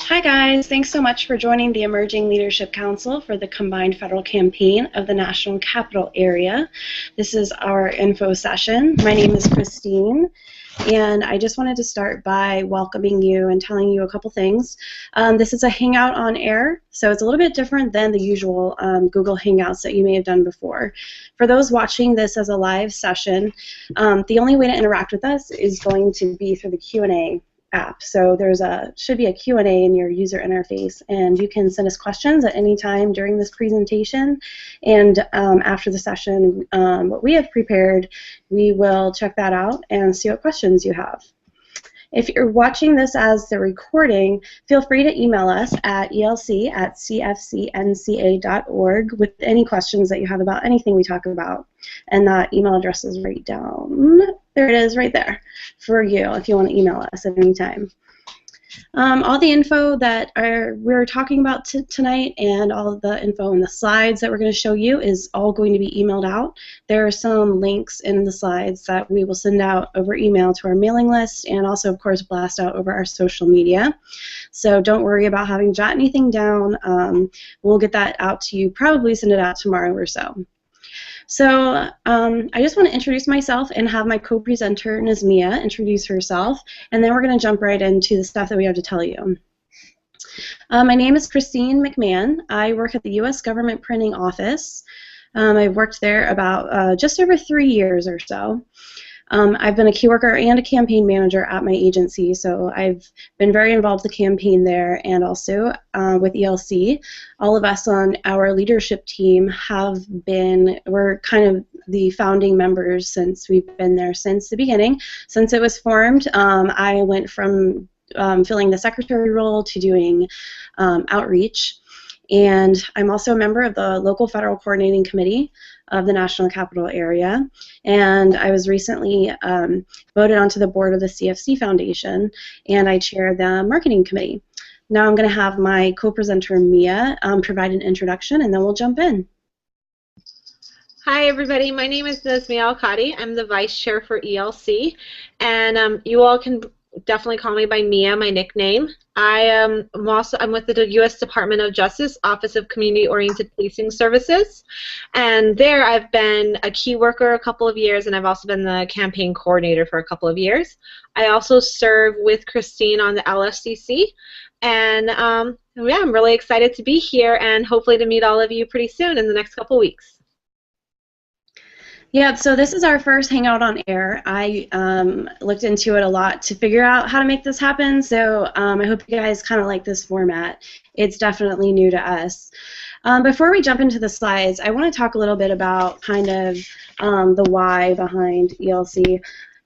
Hi guys, thanks so much for joining the Emerging Leadership Council for the combined federal campaign of the National Capital Area. This is our info session. My name is Christine, and I just wanted to start by welcoming you and telling you a couple things. This is a Hangout on air, so it's a little bit different than the usual Google Hangouts that you may have done before. For those watching this as a live session, the only way to interact with us is going to be through the Q&A app. So there's should be a Q&A in your user interface, and you can send us questions at any time during this presentation, and after the session, what we have prepared, we will check that out and see what questions you have. If you're watching this as the recording, feel free to email us at ELC-CFCNCA.org with any questions that you have about anything we talk about. And that email address is right down. There it is right there for you if you want to email us at any time. All the info that we're talking about tonight and all of the info in the slides that we're going to show you is all going to be emailed out. There are some links in the slides that we will send out over email to our mailing list and also, of course, blast out over our social media. So don't worry about having to jot anything down. We'll get that out to you, probably send it out tomorrow or so. So I just want to introduce myself and have my co-presenter, Nazmia, introduce herself, and then we're going to jump right into the stuff that we have to tell you. My name is Christine McMahon. I work at the U.S. Government Printing Office. I've worked there about just over 3 years or so. I've been a key worker and a campaign manager at my agency, so I've been very involved with the campaign there and also with ELC. All of us on our leadership team we're kind of the founding members since we've been there since the beginning. Since it was formed, I went from filling the secretary role to doing outreach. And I'm also a member of the local federal coordinating committee of the National Capital Area, and I was recently voted onto the board of the CFC Foundation, and I chair the marketing committee. Now I'm going to have my co-presenter Mia provide an introduction, and then we'll jump in. Hi everybody, my name is Nazmia Al-Qadi. I'm the vice chair for ELC, and you all can definitely call me by Mia, my nickname. I'm with the U.S. Department of Justice, Office of Community-Oriented Policing Services, and there I've been a key worker a couple of years, and I've also been the campaign coordinator for a couple of years. I also serve with Christine on the LFCC, and yeah, I'm really excited to be here and hopefully to meet all of you pretty soon in the next couple weeks. Yeah, so this is our first Hangout on air. I looked into it a lot to figure out how to make this happen, so I hope you guys kind of like this format. It's definitely new to us. Before we jump into the slides, I want to talk a little bit about kind of the why behind ELC,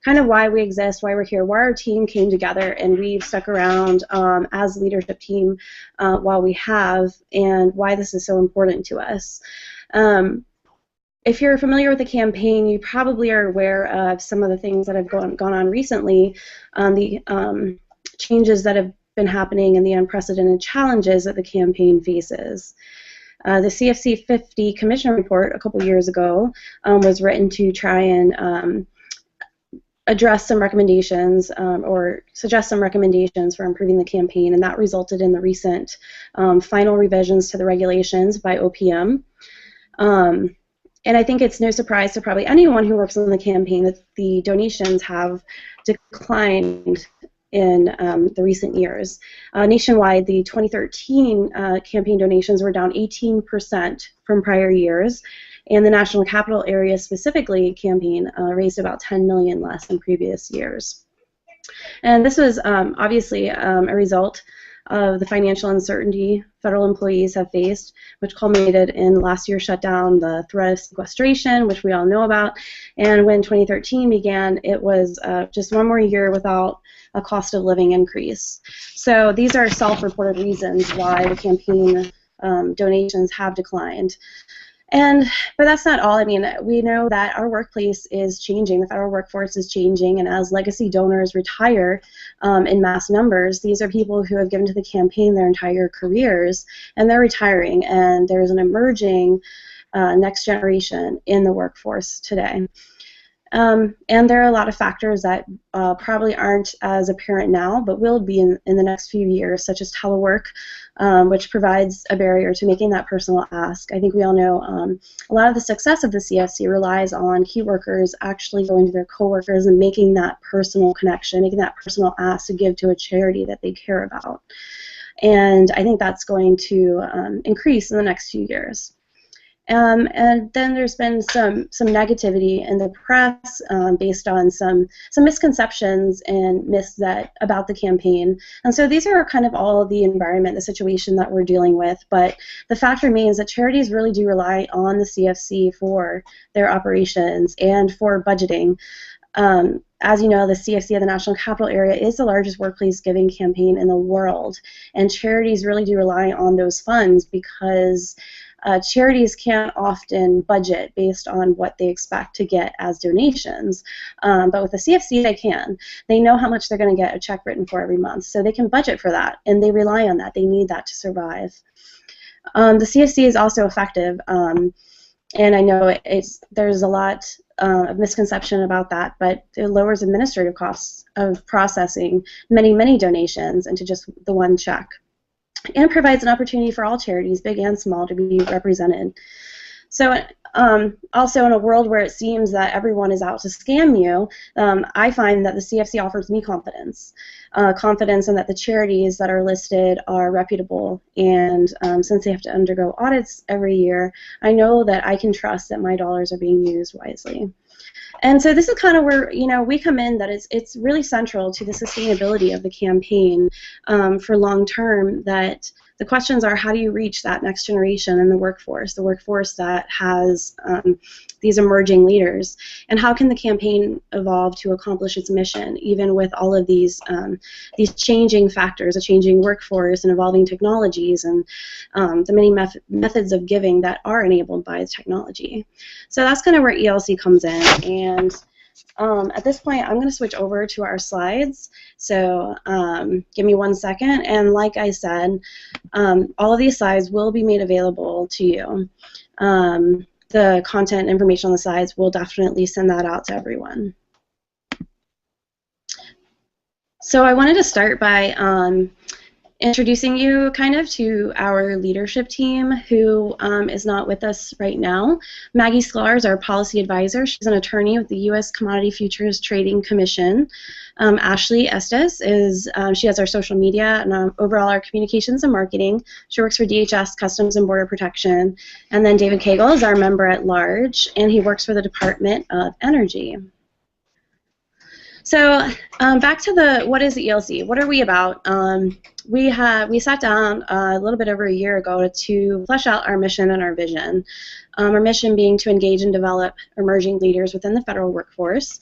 kind of why we exist, why we're here, why our team came together, and we've stuck around as a leadership team while we have, and why this is so important to us. If you're familiar with the campaign, you probably are aware of some of the things that have gone on recently, the changes that have been happening and the unprecedented challenges that the campaign faces. The CFC 50 Commission report a couple years ago was written to try and address some recommendations or suggest some recommendations for improving the campaign, and that resulted in the recent final revisions to the regulations by OPM. And I think it's no surprise to probably anyone who works on the campaign that the donations have declined in the recent years. Nationwide, the 2013 campaign donations were down 18% from prior years, and the National Capital Area specifically campaign raised about $10 million less than previous years. And this was obviously a result of the financial uncertainty federal employees have faced, which culminated in last year's shutdown, the threat of sequestration, which we all know about, and when 2013 began, it was just one more year without a cost of living increase. So these are self-reported reasons why the campaign donations have declined. But that's not all. I mean, we know that our workplace is changing, the federal workforce is changing, and as legacy donors retire in mass numbers, these are people who have given to the campaign their entire careers, and they're retiring, and there's an emerging next generation in the workforce today. And there are a lot of factors that probably aren't as apparent now, but will be in the next few years, such as telework, which provides a barrier to making that personal ask. I think we all know a lot of the success of the CFC relies on key workers actually going to their coworkers and making that personal connection, making that personal ask to give to a charity that they care about. And I think that's going to increase in the next few years. And then there's been some negativity in the press based on some misconceptions and myths about the campaign. And so these are kind of all the environment, the situation that we're dealing with. But the fact remains that charities really do rely on the CFC for their operations and for budgeting. As you know, the CFC of the National Capital Area is the largest workplace giving campaign in the world, and charities really do rely on those funds because charities can't often budget based on what they expect to get as donations, but with the CFC they can. They know how much they're going to get a check written for every month, so they can budget for that, and they rely on that. They need that to survive. The CFC is also effective, and I know there's a lot of misconception about that, but it lowers administrative costs of processing many donations into just the one check, and provides an opportunity for all charities, big and small, to be represented. So also in a world where it seems that everyone is out to scam you, I find that the CFC offers me confidence. Confidence in that the charities that are listed are reputable, and since they have to undergo audits every year, I know that I can trust that my dollars are being used wisely. And so this is kind of where, you know, we come in, that it's really central to the sustainability of the campaign for long term, that the questions are, how do you reach that next generation in the workforce that has these emerging leaders, and how can the campaign evolve to accomplish its mission, even with all of these changing factors, a changing workforce and evolving technologies, and the many methods of giving that are enabled by technology. So that's kind of where ELC comes in, and at this point, I'm going to switch over to our slides. So give me 1 second. And like I said, all of these slides will be made available to you. The content information on the slides, will definitely send that out to everyone. So I wanted to start by introducing you kind of to our leadership team, who is not with us right now. Maggie Sklar is our policy advisor. She's an attorney with the U.S. Commodity Futures Trading Commission. Ashley Estes she has our social media and overall our communications and marketing. She works for DHS Customs and Border Protection. And then David Cagle is our member at large, and he works for the Department of Energy. So back to what is the ELC? What are we about? We sat down a little bit over a year ago to flesh out our mission and our vision. Our mission being to engage and develop emerging leaders within the federal workforce,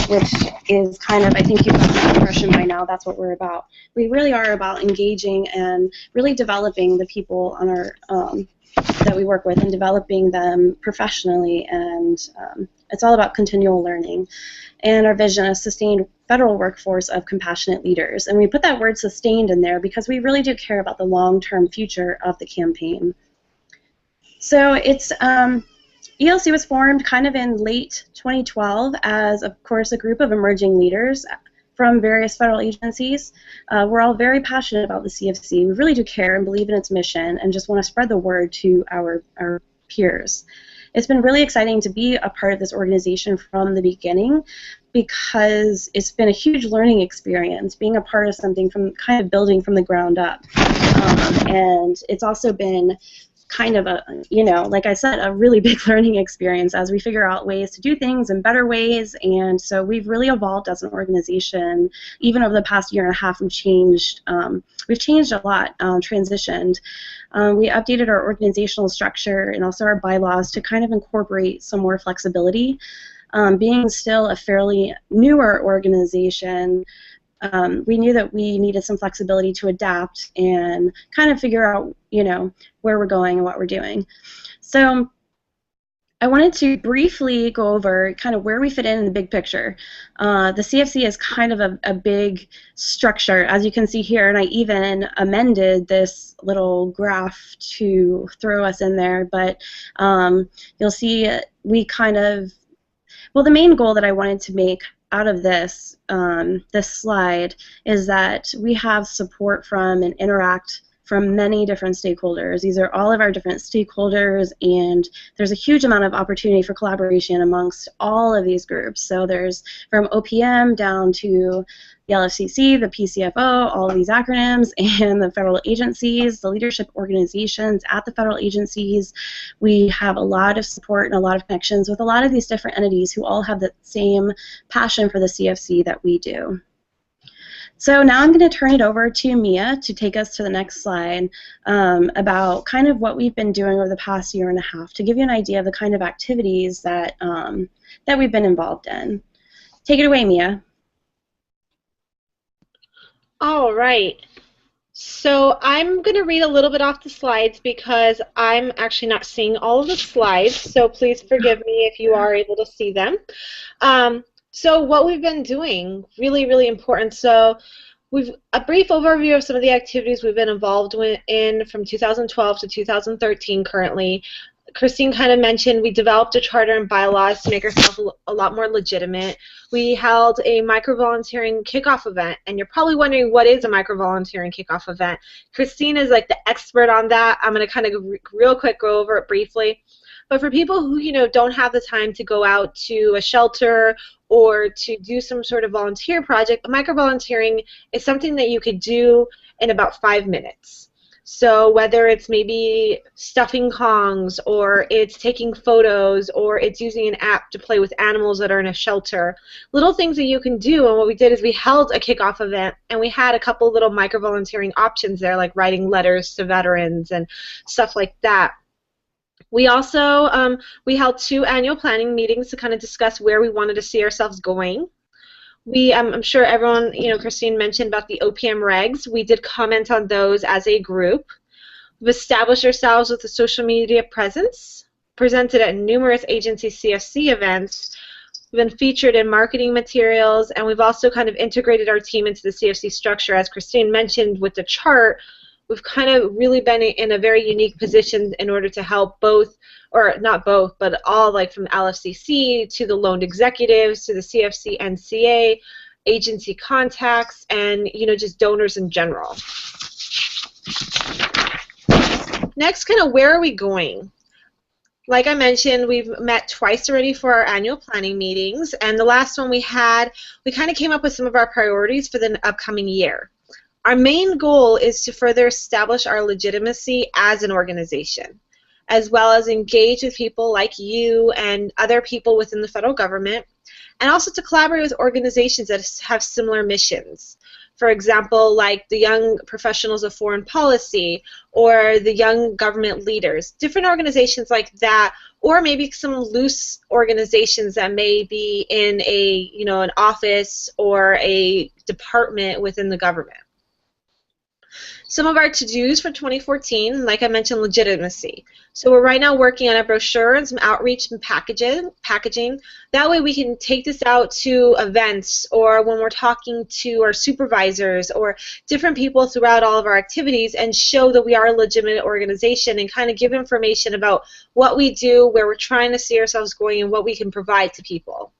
which is kind of, I think you've got that impression by now, that's what we're about. We really are about engaging and really developing the people on our that we work with, and developing them professionally, and it's all about continual learning. And our vision is sustained federal workforce of compassionate leaders. And we put that word sustained in there because we really do care about the long-term future of the campaign. So it's ELC was formed kind of in late 2012 as, of course, a group of emerging leaders from various federal agencies. We're all very passionate about the CFC. We really do care and believe in its mission, and just want to spread the word to our peers. It's been really exciting to be a part of this organization from the beginning, because it's been a huge learning experience, being a part of something from kind of building from the ground up. And it's also been kind of a, you know, like I said, a really big learning experience as we figure out ways to do things in better ways. And so we've really evolved as an organization. Even over the past year and a half, we've changed a lot, transitioned. We updated our organizational structure and also our bylaws to kind of incorporate some more flexibility. Being still a fairly newer organization, we knew that we needed some flexibility to adapt and kind of figure out, you know, where we're going and what we're doing. So I wanted to briefly go over kind of where we fit in the big picture. The CFC is kind of a big structure, as you can see here, and I even amended this little graph to throw us in there, but you'll see Well, the main goal that I wanted to make out of this this slide is that we have support from and interact from many different stakeholders. These are all of our different stakeholders, and there's a huge amount of opportunity for collaboration amongst all of these groups. So there's from OPM down to the LFCC, the PCFO, all of these acronyms, and the federal agencies, the leadership organizations at the federal agencies. We have a lot of support and a lot of connections with a lot of these different entities who all have the same passion for the CFC that we do. So now I'm going to turn it over to Mia to take us to the next slide about kind of what we've been doing over the past year and a half to give you an idea of the kind of activities that, that we've been involved in. Take it away, Mia. All right. So I'm going to read a little bit off the slides because I'm actually not seeing all of the slides, so please forgive me if you are able to see them. So what we've been doing, really, really important. So we've a brief overview of some of the activities we've been involved in from 2012 to 2013 currently. Christine kind of mentioned we developed a charter and bylaws to make ourselves a lot more legitimate. We held a micro-volunteering kickoff event, and you're probably wondering what is a micro-volunteering kickoff event. Christine is like the expert on that. I'm going to kind of real quick go over it briefly. But for people who, you know, don't have the time to go out to a shelter or to do some sort of volunteer project, micro-volunteering is something that you could do in about 5 minutes. So whether it's maybe stuffing Kongs, or it's taking photos, or it's using an app to play with animals that are in a shelter, little things that you can do. And what we did is we held a kickoff event, and we had a couple little micro-volunteering options there, like writing letters to veterans and stuff like that. We also we held 2 annual planning meetings to kind of discuss where we wanted to see ourselves going. I'm sure everyone, you know, Christine mentioned about the OPM regs. We did comment on those as a group. We've established ourselves with a social media presence, presented at numerous agency CFC events. We've been featured in marketing materials, and we've also kind of integrated our team into the CFC structure. As Christine mentioned with the chart, we've kind of really been in a very unique position in order to help both, or not both, but all, like from the LFCC to the loaned executives to the CFCNCA, agency contacts, and, you know, just donors in general. Next, kind of where are we going? Like I mentioned, we've met twice already for our annual planning meetings, and the last one we had, we kind of came up with some of our priorities for the upcoming year. Our main goal is to further establish our legitimacy as an organization, as well as engage with people like you and other people within the federal government, and also to collaborate with organizations that have similar missions. For example, like the Young Professionals of Foreign Policy or the Young Government Leaders, different organizations like that, or maybe some loose organizations that may be in a, you know, an office or a department within the government. Some of our to-dos for 2014, like I mentioned, legitimacy. So we're right now working on a brochure and some outreach and packaging. That way we can take this out to events, or when we're talking to our supervisors or different people throughout all of our activities, and show that we are a legitimate organization and kind of give information about what we do, where we're trying to see ourselves going, and what we can provide to people.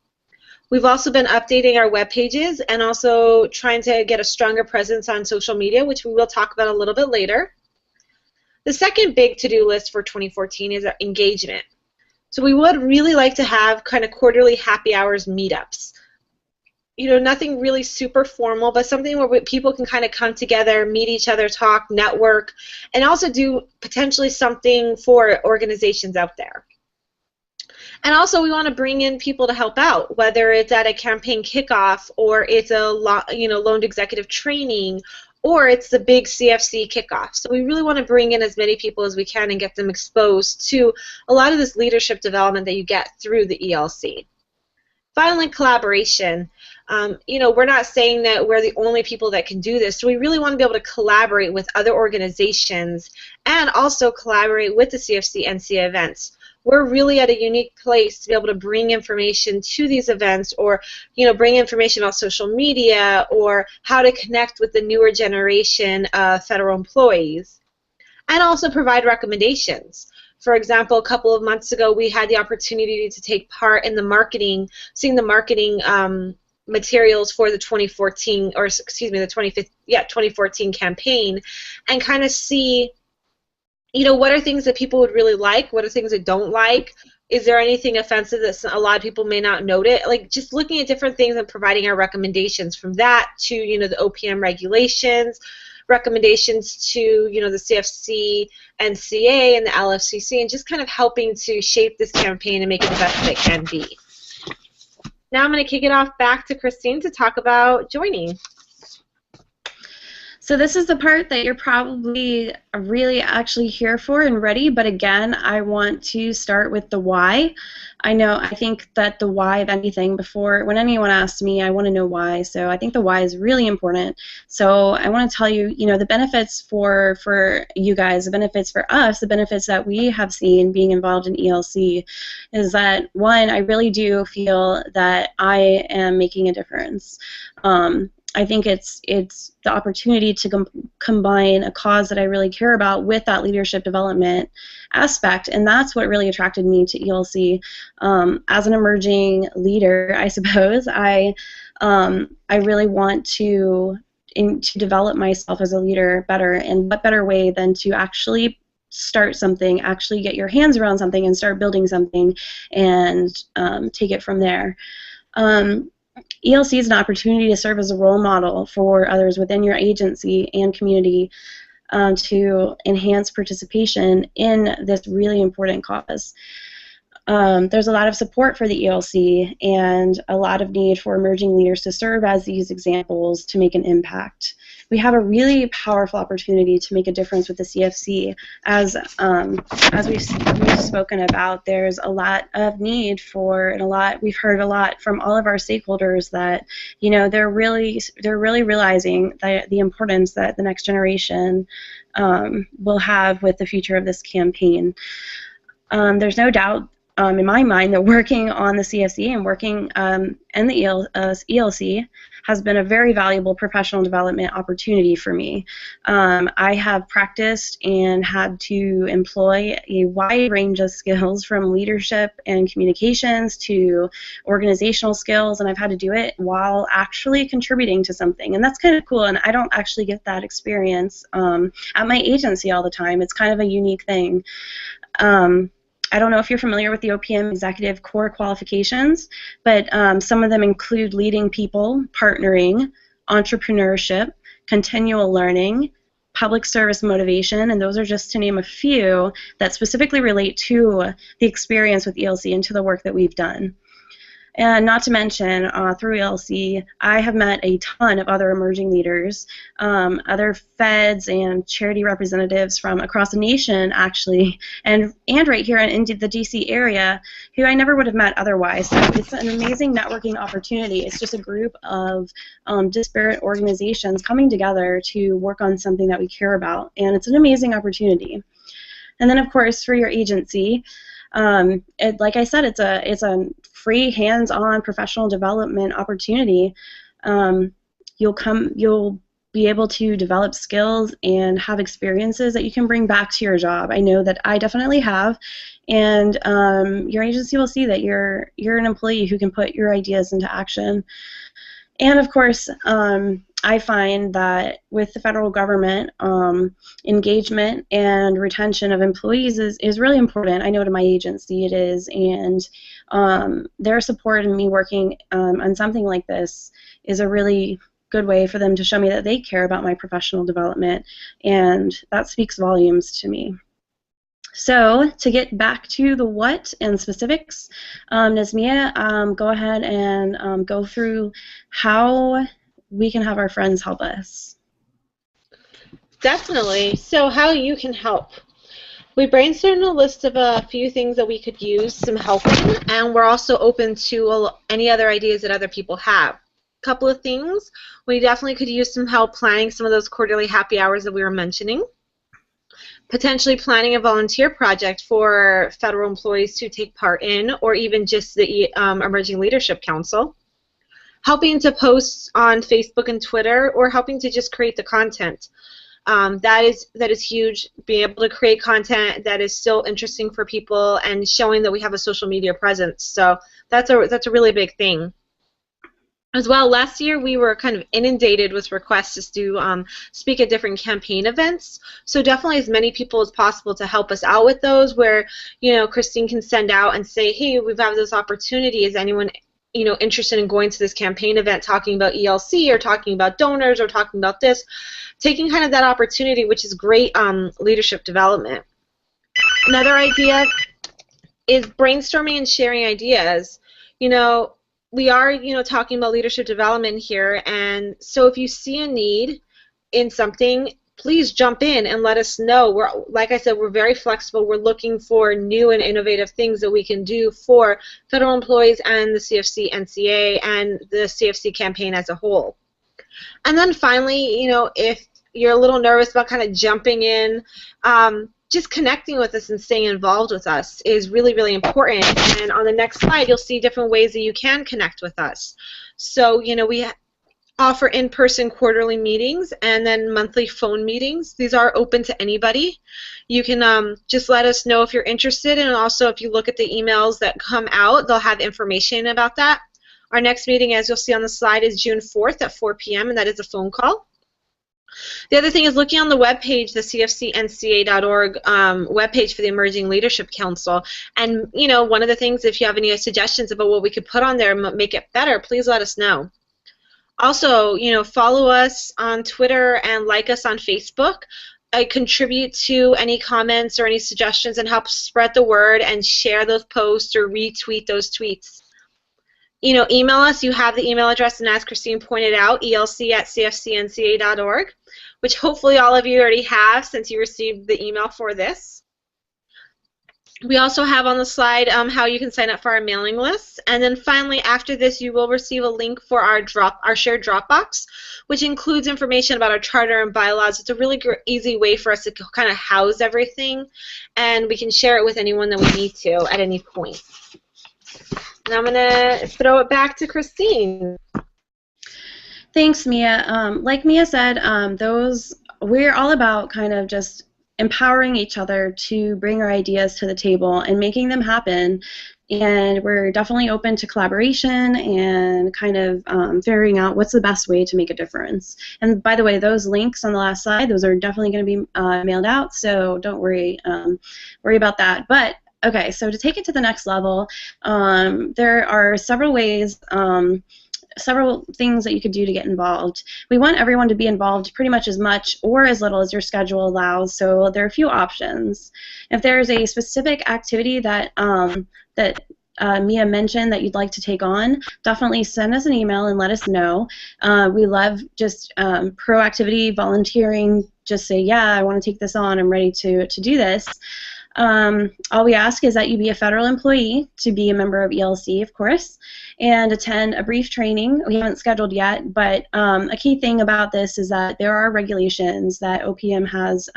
We've also been updating our web pages and also trying to get a stronger presence on social media, which we will talk about a little bit later. The second big to-do list for 2014 is our engagement. So we would really like to have kind of quarterly happy hours meetups. You know, nothing really super formal, but something where people can kind of come together, meet each other, talk, network, and also do potentially something for organizations out there. And also we want to bring in people to help out, whether it's at a campaign kickoff, or it's a loaned executive training, or it's the big CFC kickoff. So we really want to bring in as many people as we can and get them exposed to a lot of this leadership development that you get through the ELC. Finally, collaboration. You know, we're not saying that we're the only people that can do this, so we really want to be able to collaborate with other organizations and also collaborate with the CFC-NCA events. We're really at a unique place to be able to bring information to these events, or, you know, bring information about social media or how to connect with the newer generation of federal employees, and also provide recommendations. For example, a couple of months ago, we had the opportunity to take part in the marketing, seeing the marketing materials for the 2014, or excuse me, the 2014 campaign, and kind of see, what are things that people would really like, what are things they don't like, is there anything offensive that a lot of people may not note it? Like, just looking at different things and providing our recommendations from that to, the OPM regulations, recommendations to, the CFC-NCA and the LFCC, and just kind of helping to shape this campaign and make it the best that it can be. Now I'm going to kick it off back to Christine to talk about joining. So this is the part that you're probably really actually here for and ready, but again, I want to start with the why. I think that the why of anything, when anyone asks me, I want to know why, so I think the why is really important. So I want to tell you, the benefits for you guys, the benefits for us, the benefits that we have seen being involved in ELC is that, one, I really do feel that I am making a difference. I think it's the opportunity to combine a cause that I really care about with that leadership development aspect, and that's what really attracted me to ELC. As an emerging leader, I suppose, I really want to develop myself as a leader better, and what better way than to actually start something, actually get your hands around something and start building something and take it from there. ELC is an opportunity to serve as a role model for others within your agency and community to enhance participation in this really important cause. There's a lot of support for the ELC and a lot of need for emerging leaders to serve as these examples to make an impact. We have a really powerful opportunity to make a difference with the CFC. As we've spoken about, there's a lot of need for, and we've heard a lot from all of our stakeholders that they're really realizing the importance that the next generation will have with the future of this campaign. There's no doubt in my mind that working on the CFC and working in the ELC has been a very valuable professional development opportunity for me. I have practiced and had to employ a wide range of skills, from leadership and communications to organizational skills, and I've had to do it while actually contributing to something, and that's kind of cool, and I don't actually get that experience at my agency all the time. It's kind of a unique thing. I don't know if you're familiar with the OPM executive core qualifications, but some of them include leading people, partnering, entrepreneurship, continual learning, public service motivation, and those are just to name a few that specifically relate to the experience with ELC and to the work that we've done. And not to mention, through ELC, I have met a ton of other emerging leaders, other feds and charity representatives from across the nation, actually, and right here in the DC area, who I never would have met otherwise. So it's an amazing networking opportunity. It's just a group of disparate organizations coming together to work on something that we care about, and it's an amazing opportunity. And then, of course, for your agency, like I said, it's a free, hands-on professional development opportunity. You'll be able to develop skills and have experiences that you can bring back to your job. I know that I definitely have, and your agency will see that you're an employee who can put your ideas into action. And of course, I find that with the federal government, engagement and retention of employees is really important. I know to my agency it is, and their support in me working on something like this is a really good way for them to show me that they care about my professional development, and that speaks volumes to me. So to get back to the what and specifics, Nazmia, go ahead and go through how we can have our friends help us. Definitely. So how you can help. We brainstormed a list of a few things that we could use some help in, and we're also open to any other ideas that other people have. A couple of things. We definitely could use some help planning some of those quarterly happy hours that we were mentioning. Potentially planning a volunteer project for federal employees to take part in, or even just the Emerging Leadership Council. Helping to post on Facebook and Twitter, or helping to just create the content. That is huge. Being able to create content that is still interesting for people and showing that we have a social media presence. So that's a really big thing. As well, last year we were kind of inundated with requests to speak at different campaign events. So definitely as many people as possible to help us out with those, where Christine can send out and say, hey, we've had this opportunity. Is anyone interested in going to this campaign event talking about ELC or talking about donors or talking about this? Taking kind of that opportunity, which is great leadership development. Another idea is brainstorming and sharing ideas. We are, talking about leadership development here, and so if you see a need in something, please jump in and let us know. Like I said, we're very flexible. We're looking for new and innovative things that we can do for federal employees and the CFC-NCA and the CFC campaign as a whole. And then finally, if you're a little nervous about kind of jumping in, just connecting with us and staying involved with us is really, really important. And on the next slide, you'll see different ways that you can connect with us. So, we offer in-person quarterly meetings and then monthly phone meetings. These are open to anybody. You can just let us know if you're interested, and also if you look at the emails that come out, they'll have information about that. Our next meeting, as you'll see on the slide, is June 4th at 4 p.m., and that is a phone call. The other thing is looking on the webpage, the CFCNCA.org webpage for the Emerging Leadership Council. And, one of the things, if you have any suggestions about what we could put on there and make it better, please let us know. Also, follow us on Twitter and like us on Facebook. Contribute to any comments or any suggestions and help spread the word and share those posts or retweet those tweets. Email us. You have the email address, and as Christine pointed out, ELC@CFCNCA.org, which hopefully all of you already have since you received the email for this. We also have on the slide how you can sign up for our mailing list. And then finally, after this, you will receive a link for our shared Dropbox, which includes information about our charter and bylaws. It's a really easy way for us to kind of house everything, and we can share it with anyone that we need to at any point. And I'm going to throw it back to Christine. Thanks, Mia. Like Mia said, we're all about kind of just empowering each other to bring our ideas to the table and making them happen. And we're definitely open to collaboration and kind of figuring out what's the best way to make a difference. And by the way, those links on the last slide, those are definitely going to be mailed out, so don't worry about that. But okay, so to take it to the next level, there are several ways, several things that you could do to get involved. We want everyone to be involved pretty much as much or as little as your schedule allows, so there are a few options. If there's a specific activity that Mia mentioned that you'd like to take on, definitely send us an email and let us know. We love just proactivity, volunteering, just say, yeah, I want to take this on, I'm ready to do this. All we ask is that you be a federal employee to be a member of ELC, of course, and attend a brief training. We haven't scheduled yet, but a key thing about this is that there are regulations that OPM has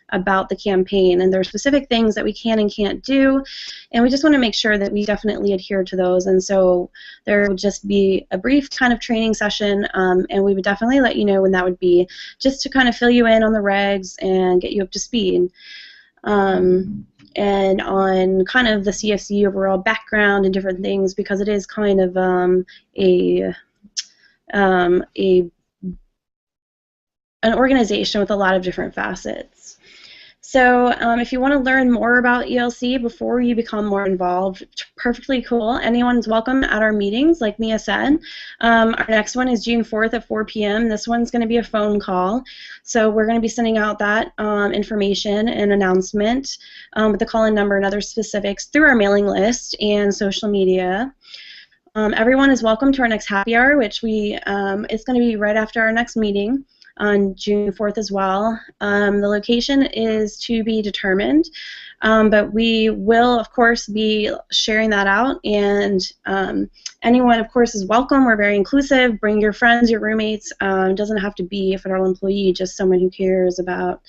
about the campaign, and there are specific things that we can and can't do, and we just want to make sure that we definitely adhere to those. And so there will just be a brief kind of training session, and we would definitely let you know when that would be, just to kind of fill you in on the regs and get you up to speed. And on kind of the CFC overall background and different things, because it is kind of an organization with a lot of different facets. So if you want to learn more about ELC before you become more involved, perfectly cool. Anyone's welcome at our meetings, like Mia said. Our next one is June 4th at 4 p.m. This one's going to be a phone call. So we're going to be sending out that information and announcement with the call-in number and other specifics through our mailing list and social media. Everyone is welcome to our next happy hour, which it's going to be right after our next meeting on June 4th as well. The location is to be determined, but we will, of course, be sharing that out, and anyone, of course, is welcome. We're very inclusive. Bring your friends, your roommates. It doesn't have to be a federal employee, just someone who cares about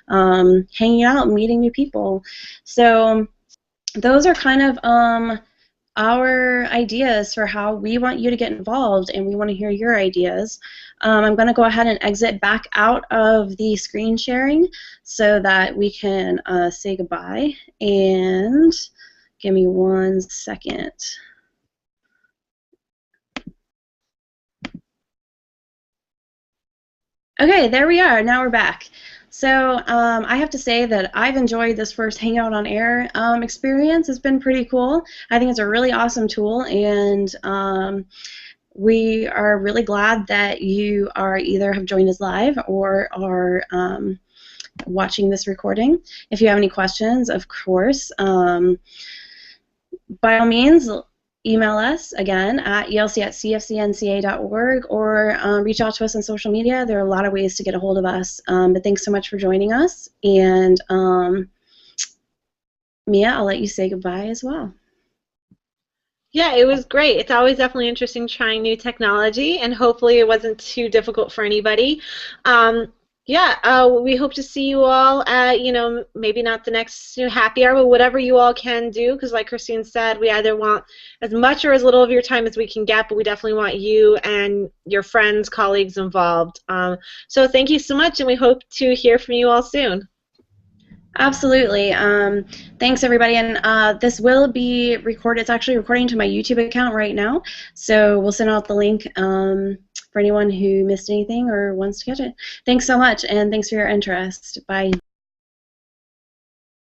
hanging out and meeting new people. So those are kind of our ideas for how we want you to get involved, and we want to hear your ideas. I'm going to go ahead and exit back out of the screen sharing so that we can say goodbye. And give me 1 second. Okay, there we are. Now we're back. So I have to say that I've enjoyed this first Hangout on Air experience. It's been pretty cool. I think it's a really awesome tool, and we are really glad that you are either have joined us live or are watching this recording. If you have any questions, of course, by all means, email us again at ELC@CFCNCA.org or reach out to us on social media. There are a lot of ways to get a hold of us. But thanks so much for joining us. And Mia, I'll let you say goodbye as well. Yeah, it was great. It's always definitely interesting trying new technology, and hopefully it wasn't too difficult for anybody. We hope to see you all at, maybe not the next happy hour, but whatever you all can do, because like Christine said, we either want as much or as little of your time as we can get, but we definitely want you and your friends, colleagues involved. So thank you so much, and we hope to hear from you all soon. Absolutely. Thanks, everybody. And this will be recorded. It's actually recording to my YouTube account right now. So we'll send out the link for anyone who missed anything or wants to catch it. Thanks so much, and thanks for your interest. Bye.